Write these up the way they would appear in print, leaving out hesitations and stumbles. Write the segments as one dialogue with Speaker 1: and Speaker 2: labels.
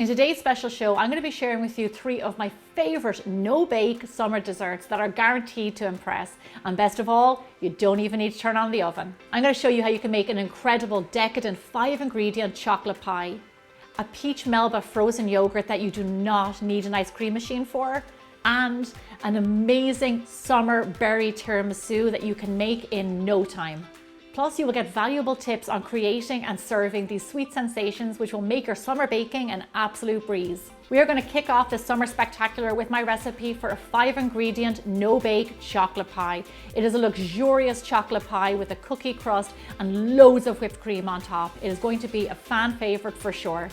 Speaker 1: In today's special show, I'm going to be sharing with you 3 of my favorite no-bake summer desserts that are guaranteed to impress. And best of all, you don't even need to turn on the oven. I'm going to show you how you can make an incredible decadent 5-ingredient chocolate pie, a Peach Melba frozen yogurt that you do not need an ice cream machine for, and an amazing summer berry tiramisu that you can make in no time. Plus, you will get valuable tips on creating and serving these sweet sensations, which will make your summer baking an absolute breeze. We are going to kick off the summer spectacular with my recipe for a 5-ingredient no-bake chocolate pie. It is a luxurious chocolate pie with a cookie crust and loads of whipped cream on top. It is going to be a fan favorite for sure.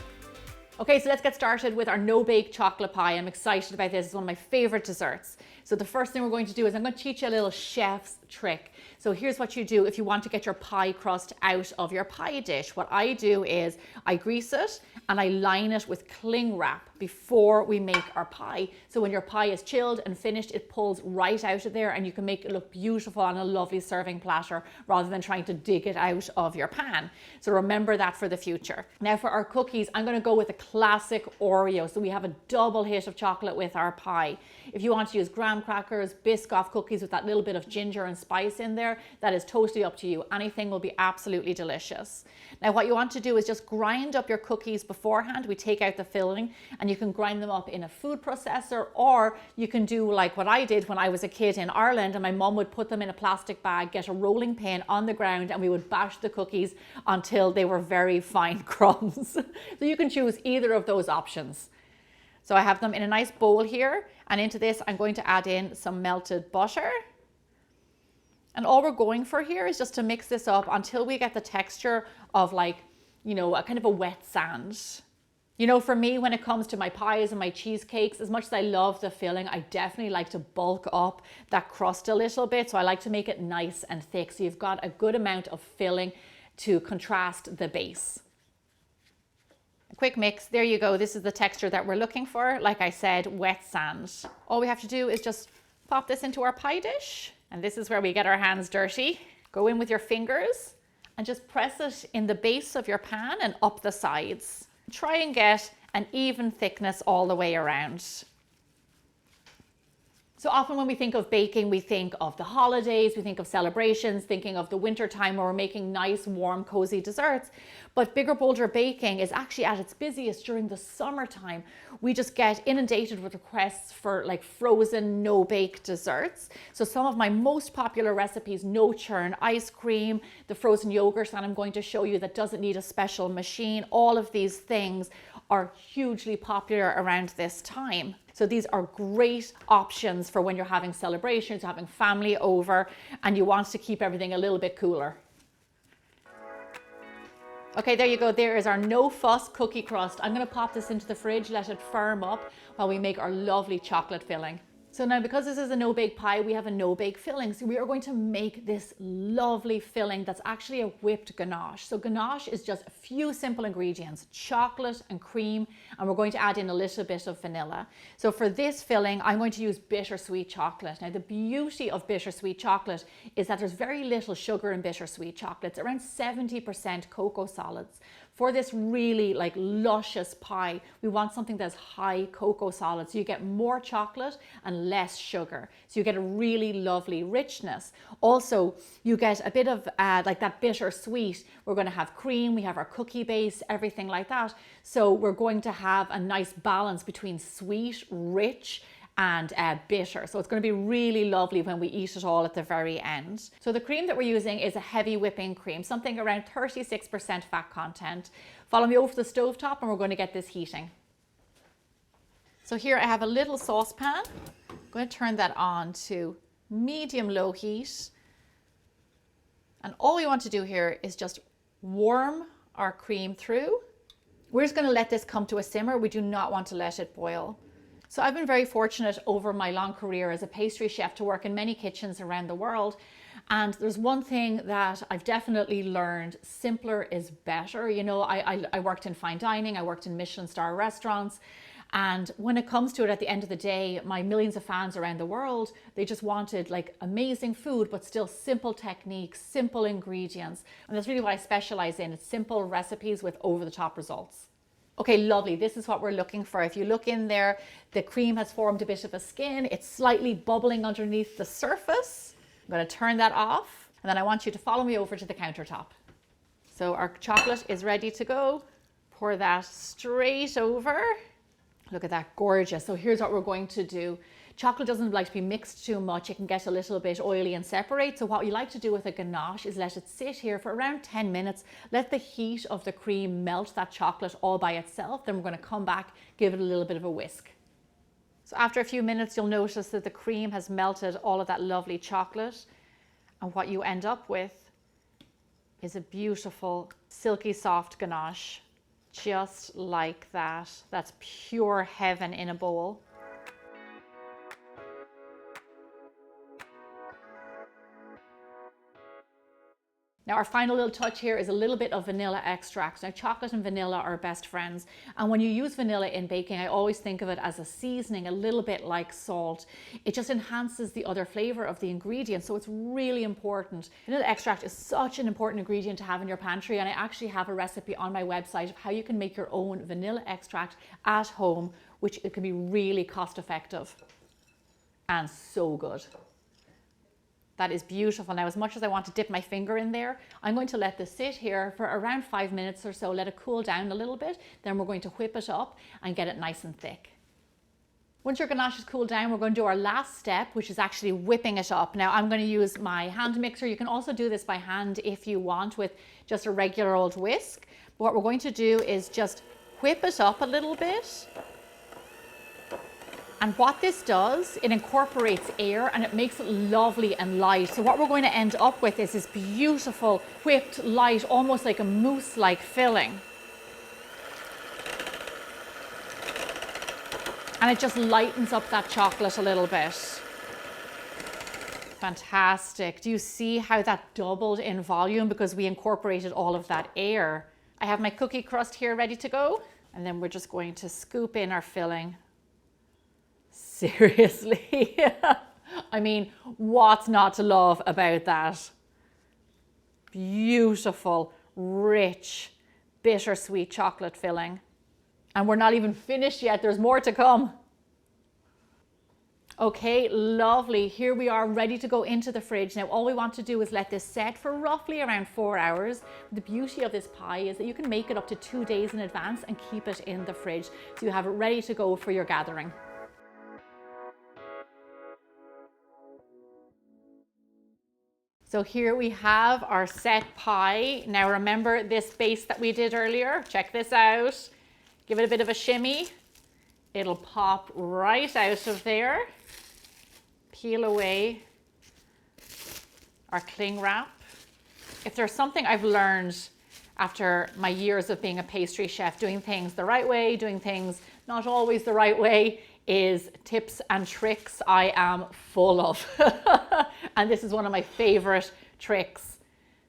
Speaker 1: Okay, so let's get started with our no-bake chocolate pie. I'm excited about this. It's one of my favorite desserts. So the first thing we're going to do is I'm going to teach you a little chef's trick. So here's what you do if you want to get your pie crust out of your pie dish. What I do is I grease it and I line it with cling wrap before we make our pie. So when your pie is chilled and finished, it pulls right out of there and you can make it look beautiful on a lovely serving platter rather than trying to dig it out of your pan. So remember that for the future. Now for our cookies, I'm going to go with a classic Oreo. So we have a double hit of chocolate with our pie. If you want to use graham crackers, Biscoff cookies with that little bit of ginger and spice in there, that is totally up to you. Anything will be absolutely delicious. Now what you want to do is just grind up your cookies beforehand. We take out the filling and you can grind them up in a food processor, or you can do like what I did when I was a kid in Ireland and my mum would put them in a plastic bag, get a rolling pin on the ground, and we would bash the cookies until they were very fine crumbs. So you can choose either of those options. So I have them in a nice bowl here, and into this I'm going to add in some melted butter. And all we're going for here is just to mix this up until we get the texture of like, you know, a kind of a wet sand. You know, for me, when it comes to my pies and my cheesecakes, as much as I love the filling, I definitely like to bulk up that crust a little bit. So I like to make it nice and thick. So you've got a good amount of filling to contrast the base. A quick mix, there you go. This is the texture that we're looking for. Like I said, wet sand. All we have to do is just pop this into our pie dish. And this is where we get our hands dirty. Go in with your fingers and just press it in the base of your pan and up the sides. Try and get an even thickness all the way around. So often when we think of baking, we think of the holidays, we think of celebrations, thinking of the winter time where we're making nice, warm, cozy desserts. But bigger, bolder baking is actually at its busiest during the summertime. We just get inundated with requests for like frozen, no-bake desserts. So some of my most popular recipes, No-Churn ice cream, the frozen yogurt that I'm going to show you that doesn't need a special machine, all of these things are hugely popular around this time. So these are great options for when you're having celebrations, having family over, and you want to keep everything a little bit cooler. Okay, there you go. There is our no fuss cookie crust. I'm going to pop this into the fridge, let it firm up while we make our lovely chocolate filling. So now, because this is a no-bake pie, we have a no-bake filling. So we are going to make this lovely filling that's actually a whipped ganache. So ganache is just a few simple ingredients, chocolate and cream, and we're going to add in a little bit of vanilla. So for this filling, I'm going to use bittersweet chocolate. Now, the beauty of bittersweet chocolate is that there's very little sugar in bittersweet chocolate. It's around 70% cocoa solids. For this really like luscious pie, we want something that's high cocoa solids. So you get more chocolate and less sugar. So you get a really lovely richness. Also, you get a bit of like that bittersweet. We're going to have cream, we have our cookie base, everything like that. So we're going to have a nice balance between sweet, rich, and bitter. So it's going to be really lovely when we eat it all at the very end. So the cream that we're using is a heavy whipping cream, something around 36% fat content. Follow me over to the stove top and we're going to get this heating. So here I have a little saucepan. I'm going to turn that on to medium-low heat. And all we want to do here is just warm our cream through. We're just going to let this come to a simmer. We do not want to let it boil. So I've been very fortunate over my long career as a pastry chef to work in many kitchens around the world. And there's one thing that I've definitely learned: simpler is better. You know, I worked in fine dining, I worked in Michelin star restaurants. And when it comes to it, at the end of the day, my millions of fans around the world, they just wanted like amazing food, but still simple techniques, simple ingredients. And that's really what I specialize in. It's simple recipes with over-the-top results. Okay, lovely. This is what we're looking for. If you look in there, the cream has formed a bit of a skin. It's slightly bubbling underneath the surface. I'm going to turn that off. And then I want you to follow me over to the countertop. So our chocolate is ready to go. Pour that straight over. Look at that, gorgeous. So here's what we're going to do. Chocolate doesn't like to be mixed too much. It can get a little bit oily and separate. So what you like to do with a ganache is let it sit here for around 10 minutes. Let the heat of the cream melt that chocolate all by itself. Then we're going to come back, give it a little bit of a whisk. So after a few minutes, you'll notice that the cream has melted all of that lovely chocolate. And what you end up with is a beautiful, silky soft ganache. Just like that. That's pure heaven in a bowl. Now our final little touch here is a little bit of vanilla extract. Now chocolate and vanilla are best friends. And when you use vanilla in baking, I always think of it as a seasoning, a little bit like salt. It just enhances the other flavor of the ingredient. So it's really important. Vanilla extract is such an important ingredient to have in your pantry. And I actually have a recipe on my website of how you can make your own vanilla extract at home, which it can be really cost effective and so good. That is beautiful. Now, as much as I want to dip my finger in there, I'm going to let this sit here for around 5 minutes or so, let it cool down a little bit. Then we're going to whip it up and get it nice and thick. Once your ganache is cooled down, we're going to do our last step, which is actually whipping it up. Now, I'm going to use my hand mixer. You can also do this by hand if you want with just a regular old whisk. But what we're going to do is just whip it up a little bit. And what this does, it incorporates air and it makes it lovely and light. So what we're going to end up with is this beautiful whipped light, almost like a mousse-like filling. And it just lightens up that chocolate a little bit. Fantastic. Do you see how that doubled in volume because we incorporated all of that air? I have my cookie crust here ready to go. And then we're just going to scoop in our filling. Seriously. I mean, what's not to love about that? Beautiful, rich, bittersweet chocolate filling. And we're not even finished yet. There's more to come. Okay, lovely. Here we are ready to go into the fridge. Now, all we want to do is let this set for roughly around 4 hours. The beauty of this pie is that you can make it up to 2 days in advance and keep it in the fridge. So you have it ready to go for your gathering. So here we have our set pie. Now remember this base that we did earlier? Check this out. Give it a bit of a shimmy. It'll pop right out of there. Peel away our cling wrap. If there's something I've learned after my years of being a pastry chef, doing things the right way, doing things not always the right way, is tips and tricks I am full of. And this is one of my favorite tricks,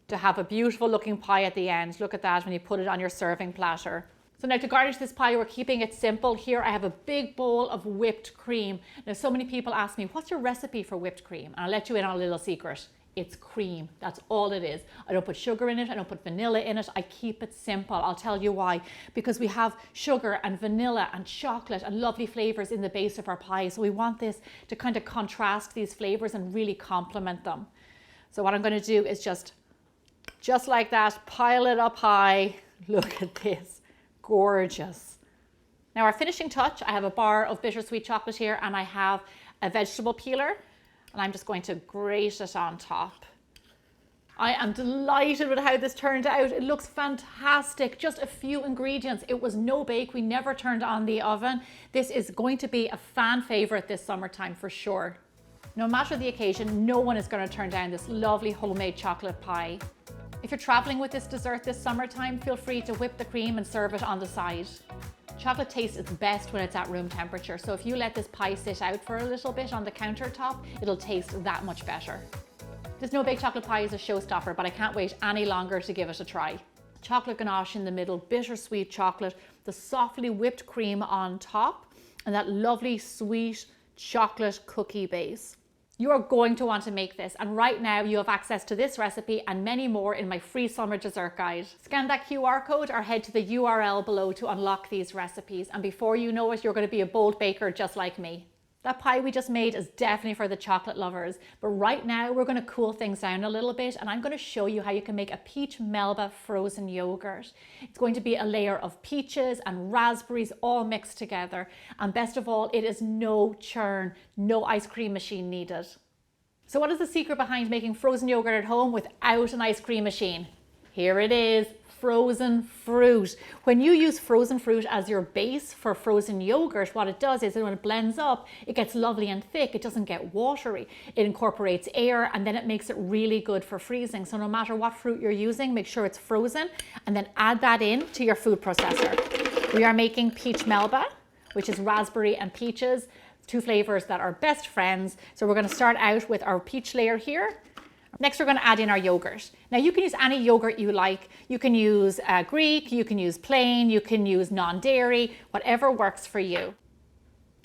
Speaker 1: to have a beautiful looking pie at the end. Look at that when you put it on your serving platter. So now to garnish this pie, we're keeping it simple. Here I have a big bowl of whipped cream. Now so many people ask me, what's your recipe for whipped cream? And I'll let you in on a little secret. It's cream. That's all it is. I don't put sugar in it. I don't put vanilla in it. I keep it simple. I'll tell you why. Because we have sugar and vanilla and chocolate and lovely flavors in the base of our pie. So we want this to kind of contrast these flavors and really complement them. So what I'm going to do is just like that, pile it up high. Look at this. Gorgeous. Now our finishing touch, I have a bar of bittersweet chocolate here and I have a vegetable peeler. And I'm just going to grate it on top. I am delighted with how this turned out. It looks fantastic. Just a few ingredients. It was no bake. We never turned on the oven. This is going to be a fan favorite this summertime for sure. No matter the occasion, no one is going to turn down this lovely homemade chocolate pie. If you're traveling with this dessert this summertime, feel free to whip the cream and serve it on the side. Chocolate tastes its best when it's at room temperature, so if you let this pie sit out for a little bit on the countertop, it'll taste that much better. This no-bake chocolate pie is a showstopper, but I can't wait any longer to give it a try. Chocolate ganache in the middle, bittersweet chocolate, the softly whipped cream on top, and that lovely sweet chocolate cookie base. You are going to want to make this, and right now you have access to this recipe and many more in my free summer dessert guide. Scan that QR code or head to the URL below to unlock these recipes, and before you know it, you're going to be a bold baker just like me. That pie we just made is definitely for the chocolate lovers, but right now we're going to cool things down a little bit, and I'm going to show you how you can make a Peach Melba frozen yogurt. It's going to be a layer of peaches and raspberries all mixed together, and best of all, it is no churn, no ice cream machine needed. So what is the secret behind making frozen yogurt at home without an ice cream machine? Here it is. Frozen fruit. When you use frozen fruit as your base for frozen yogurt, what it does is when it blends up, it gets lovely and thick. It doesn't get watery. It incorporates air, and then it makes it really good for freezing. So no matter what fruit you're using, make sure it's frozen and then add that in to your food processor. We are making Peach Melba, which is raspberry and peaches, two flavors that are best friends. So we're going to start out with our peach layer here. Next, we're going to add in our yogurt. Now you can use any yogurt you like. You can use Greek, you can use plain, you can use non-dairy, whatever works for you.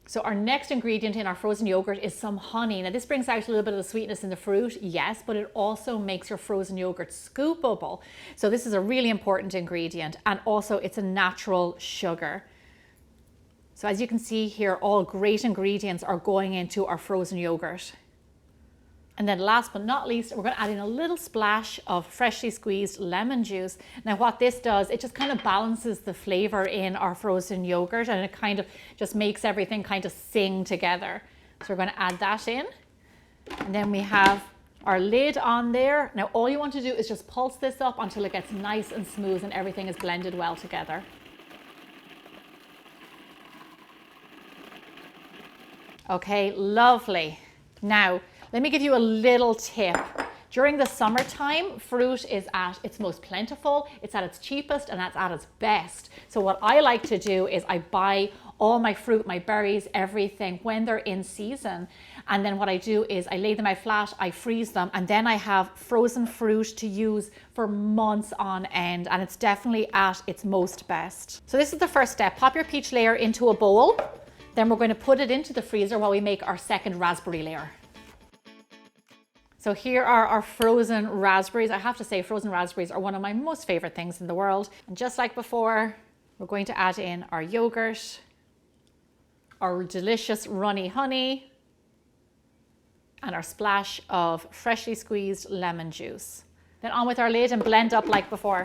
Speaker 1: So our next ingredient in our frozen yogurt is some honey. Now this brings out a little bit of the sweetness in the fruit, yes, but it also makes your frozen yogurt scoopable. So this is a really important ingredient, and also it's a natural sugar. So as you can see here, all great ingredients are going into our frozen yogurt. And then last but not least, we're going to add in a little splash of freshly squeezed lemon juice. Now what this does, it just kind of balances the flavor in our frozen yogurt, and it kind of just makes everything kind of sing together. So we're going to add that in. And then we have our lid on there. Now all you want to do is just pulse this up until it gets nice and smooth and everything is blended well together. Okay, lovely. Now, let me give you a little tip. During the summertime, fruit is at its most plentiful, it's at its cheapest, and it's at its best. So what I like to do is I buy all my fruit, my berries, everything when they're in season. And then what I do is I lay them out flat, I freeze them, and then I have frozen fruit to use for months on end. And it's definitely at its most best. So this is the first step. Pop your peach layer into a bowl. Then we're going to put it into the freezer while we make our second raspberry layer. So here are our frozen raspberries. I have to say, frozen raspberries are one of my most favorite things in the world. And just like before, we're going to add in our yogurt, our delicious runny honey, and our splash of freshly squeezed lemon juice. Then on with our lid and blend up like before.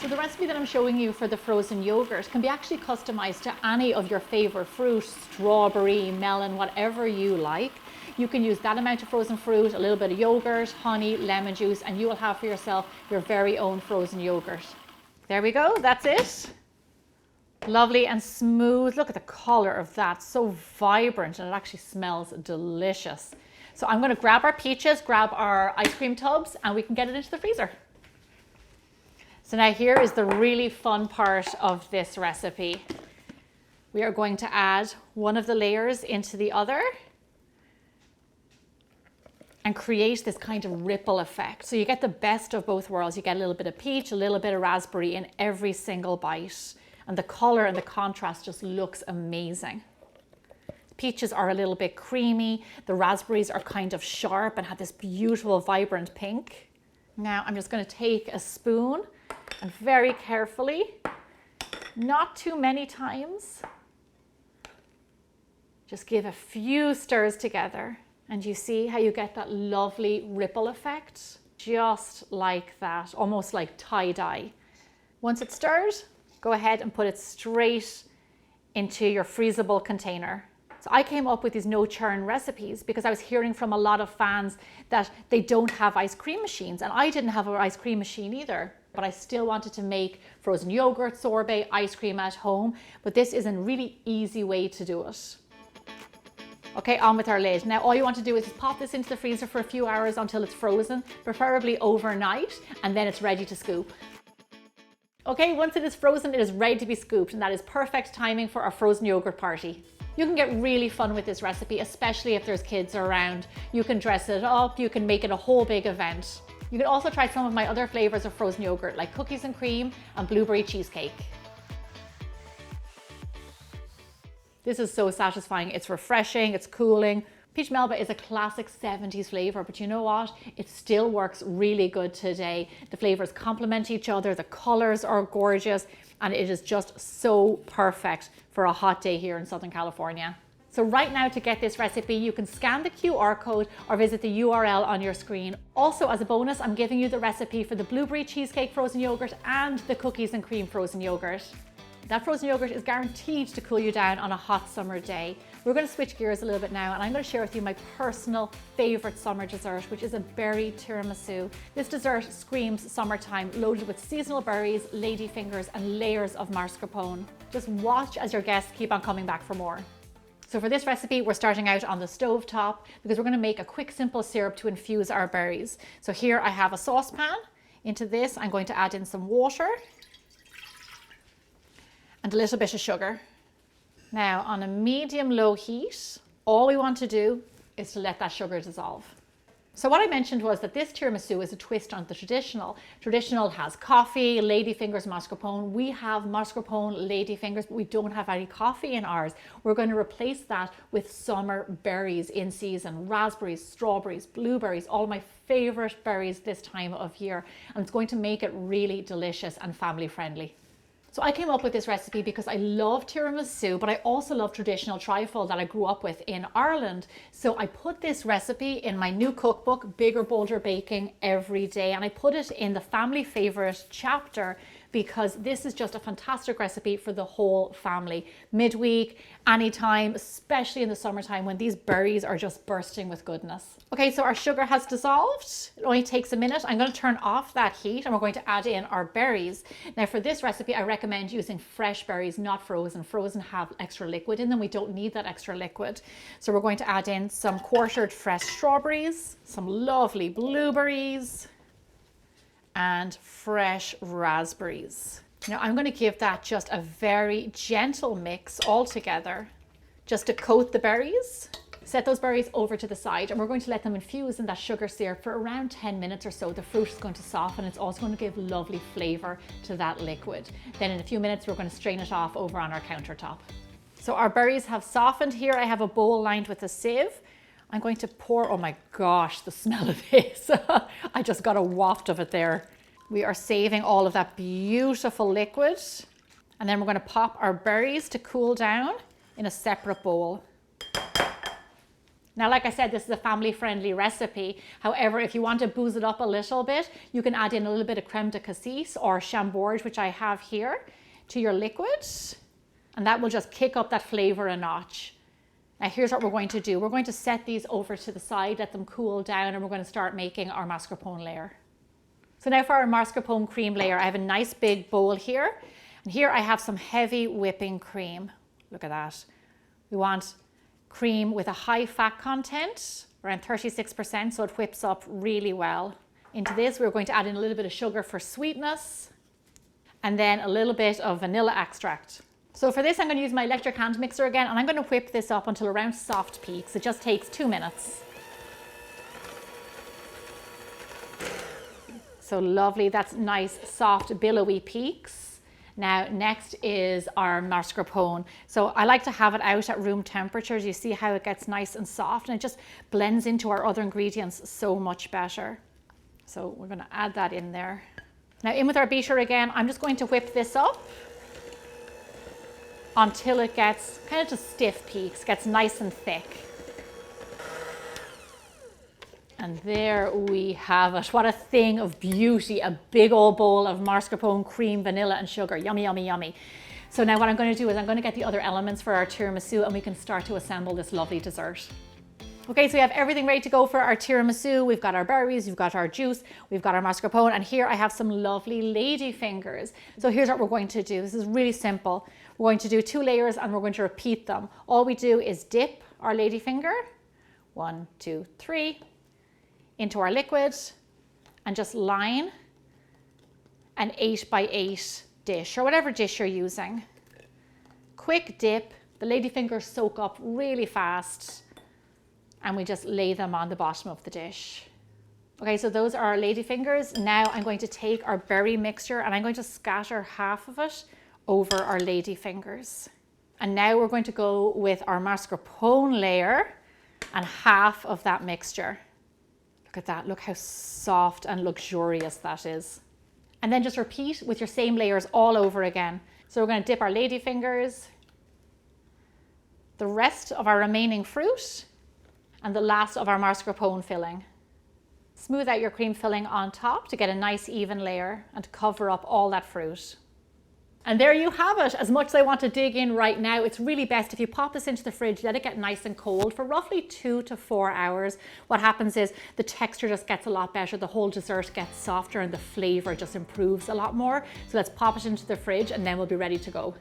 Speaker 1: So the recipe that I'm showing you for the frozen yogurt can be actually customized to any of your favorite fruit, strawberry, melon, whatever you like. You can use that amount of frozen fruit, a little bit of yogurt, honey, lemon juice, and you will have for yourself your very own frozen yogurt. There we go, that's it. Lovely and smooth. Look at the color of that, so vibrant, and it actually smells delicious. So I'm going to grab our peaches, grab our ice cream tubs, and we can get it into the freezer. So now here is the really fun part of this recipe. We are going to add one of the layers into the other and create this kind of ripple effect. So you get the best of both worlds. You get a little bit of peach, a little bit of raspberry in every single bite. And the color and the contrast just looks amazing. The peaches are a little bit creamy. The raspberries are kind of sharp and have this beautiful, vibrant pink. Now I'm just going to take a spoon and very carefully, not too many times, just give a few stirs together, and you see how you get that lovely ripple effect, just like that, almost like tie-dye. Once it's stirred, go ahead and put it straight into your freezable container. So I came up with these no-churn recipes because I was hearing from a lot of fans that they don't have ice cream machines, and I didn't have an ice cream machine either. But I still wanted to make frozen yogurt, sorbet, ice cream at home. But this is a really easy way to do it. Okay, on with our lid. Now all you want to do is just pop this into the freezer for a few hours until it's frozen, preferably overnight, and then it's ready to scoop. Okay, once it is frozen, it is ready to be scooped, and that is perfect timing for our frozen yogurt party. You can get really fun with this recipe, especially if there's kids around. You can dress it up, you can make it a whole big event. You can also try some of my other flavors of frozen yogurt, like cookies and cream and blueberry cheesecake. This is so satisfying. It's refreshing, it's cooling. Peach Melba is a classic 70s flavor, but you know what? It still works really good today. The flavors complement each other, the colors are gorgeous, and it is just so perfect for a hot day here in Southern California. So right now, to get this recipe, you can scan the QR code or visit the URL on your screen. Also, as a bonus, I'm giving you the recipe for the blueberry cheesecake frozen yogurt and the cookies and cream frozen yogurt. That frozen yogurt is guaranteed to cool you down on a hot summer day. We're going to switch gears a little bit now, and I'm going to share with you my personal favorite summer dessert, which is a berry tiramisu. This dessert screams summertime, loaded with seasonal berries, ladyfingers, and layers of mascarpone. Just watch as your guests keep on coming back for more. So for this recipe, we're starting out on the stove top because we're going to make a quick, simple syrup to infuse our berries. So here I have a saucepan. Into this, I'm going to add in some water and a little bit of sugar. Now, on a medium-low heat, all we want to do is to let that sugar dissolve. So what I mentioned was that this tiramisu is a twist on the traditional. Traditional has coffee, ladyfingers, mascarpone. We have mascarpone, ladyfingers, but we don't have any coffee in ours. We're going to replace that with summer berries in season. Raspberries, strawberries, blueberries, all my favorite berries this time of year. And it's going to make it really delicious and family friendly. So I came up with this recipe because I love tiramisu, but I also love traditional trifle that I grew up with in Ireland. So I put this recipe in my new cookbook, Bigger, Bolder Baking Every Day, and I put it in the family favorite chapter because this is just a fantastic recipe for the whole family. Midweek, anytime, especially in the summertime when these berries are just bursting with goodness. Okay, so our sugar has dissolved. It only takes a minute. I'm going to turn off that heat and we're going to add in our berries. Now for this recipe, I recommend using fresh berries, not frozen. Frozen have extra liquid in them. We don't need that extra liquid. So we're going to add in some quartered fresh strawberries, some lovely blueberries, and fresh raspberries. Now I'm going to give that just a very gentle mix all together, just to coat the berries. Set those berries over to the side and we're going to let them infuse in that sugar syrup for around 10 minutes or so. The fruit is going to soften. It's also going to give lovely flavor to that liquid. Then in a few minutes, we're going to strain it off over on our countertop. So our berries have softened. Here I have a bowl lined with a sieve. I'm going to pour, oh my gosh, the smell of this. I just got a waft of it there. We are saving all of that beautiful liquid. And then we're going to pop our berries to cool down in a separate bowl. Now, like I said, this is a family-friendly recipe. However, if you want to booze it up a little bit, you can add in a little bit of creme de cassis or chambord, which I have here, to your liquid. And that will just kick up that flavor a notch. Now here's what we're going to do. We're going to set these over to the side, let them cool down, and we're going to start making our mascarpone layer. So now for our mascarpone cream layer, I have a nice big bowl here. And here I have some heavy whipping cream. Look at that. We want cream with a high fat content, around 36%, so it whips up really well. Into this, we're going to add in a little bit of sugar for sweetness, and then a little bit of vanilla extract. So for this, I'm going to use my electric hand mixer again, and I'm going to whip this up until around soft peaks. It just takes 2 minutes. So lovely, that's nice, soft, billowy peaks. Now, next is our mascarpone. So I like to have it out at room temperature. You see how it gets nice and soft, and it just blends into our other ingredients so much better. So we're going to add that in there. Now in with our beater again, I'm just going to whip this up until it gets kind of just stiff peaks, gets nice and thick. And there we have it. What a thing of beauty, a big old bowl of mascarpone cream, vanilla and sugar. Yummy, yummy, yummy. So now what I'm going to do is I'm going to get the other elements for our tiramisu and we can start to assemble this lovely dessert. Okay, so we have everything ready to go for our tiramisu. We've got our berries, we've got our juice, we've got our mascarpone, and here I have some lovely lady fingers. So here's what we're going to do. This is really simple. We're going to do 2 layers and we're going to repeat them. All we do is dip our lady finger, 1, 2, 3, into our liquid and just line an 8x8 dish or whatever dish you're using. Quick dip, the lady fingers soak up really fast, and we just lay them on the bottom of the dish. Okay, so those are our lady fingers. Now I'm going to take our berry mixture and I'm going to scatter half of it over our lady fingers. And now we're going to go with our mascarpone layer and half of that mixture. Look at that, look how soft and luxurious that is. And then just repeat with your same layers all over again. So we're going to dip our lady fingers, the rest of our remaining fruit, and the last of our mascarpone filling. Smooth out your cream filling on top to get a nice even layer and to cover up all that fruit. And there you have it. As much as I want to dig in right now, it's really best if you pop this into the fridge, let it get nice and cold for roughly 2 to 4 hours. What happens is the texture just gets a lot better, the whole dessert gets softer and the flavor just improves a lot more. So let's pop it into the fridge and then we'll be ready to go.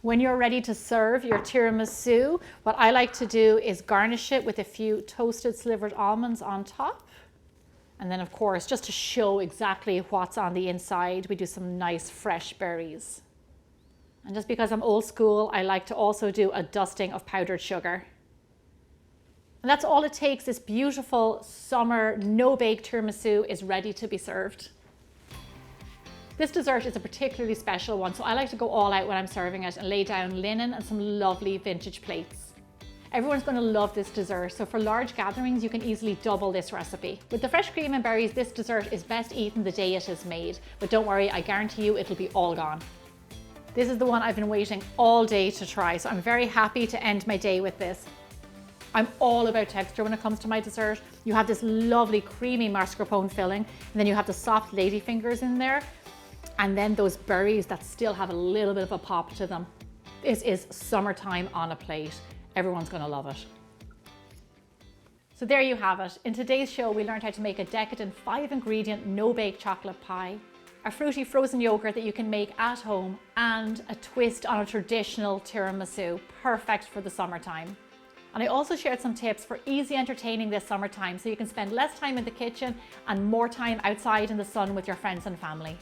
Speaker 1: When you're ready to serve your tiramisu, what I like to do is garnish it with a few toasted slivered almonds on top. And then of course, just to show exactly what's on the inside, we do some nice fresh berries. And just because I'm old school, I like to also do a dusting of powdered sugar. And that's all it takes. This beautiful summer no-bake tiramisu is ready to be served. This dessert is a particularly special one, so I like to go all out when I'm serving it and lay down linen and some lovely vintage plates. Everyone's going to love this dessert, so for large gatherings you can easily double this recipe. With the fresh cream and berries, this dessert is best eaten the day it is made, but don't worry, I guarantee you it'll be all gone. This is the one I've been waiting all day to try, so I'm very happy to end my day with this. I'm all about texture when it comes to my dessert. You have this lovely creamy mascarpone filling, and then you have the soft lady fingers in there, and then those berries that still have a little bit of a pop to them. This is summertime on a plate. Everyone's going to love it. So there you have it. In today's show, we learned how to make a decadent 5-ingredient no-bake chocolate pie, a fruity frozen yogurt that you can make at home, and a twist on a traditional tiramisu, perfect for the summertime. And I also shared some tips for easy entertaining this summertime so you can spend less time in the kitchen and more time outside in the sun with your friends and family.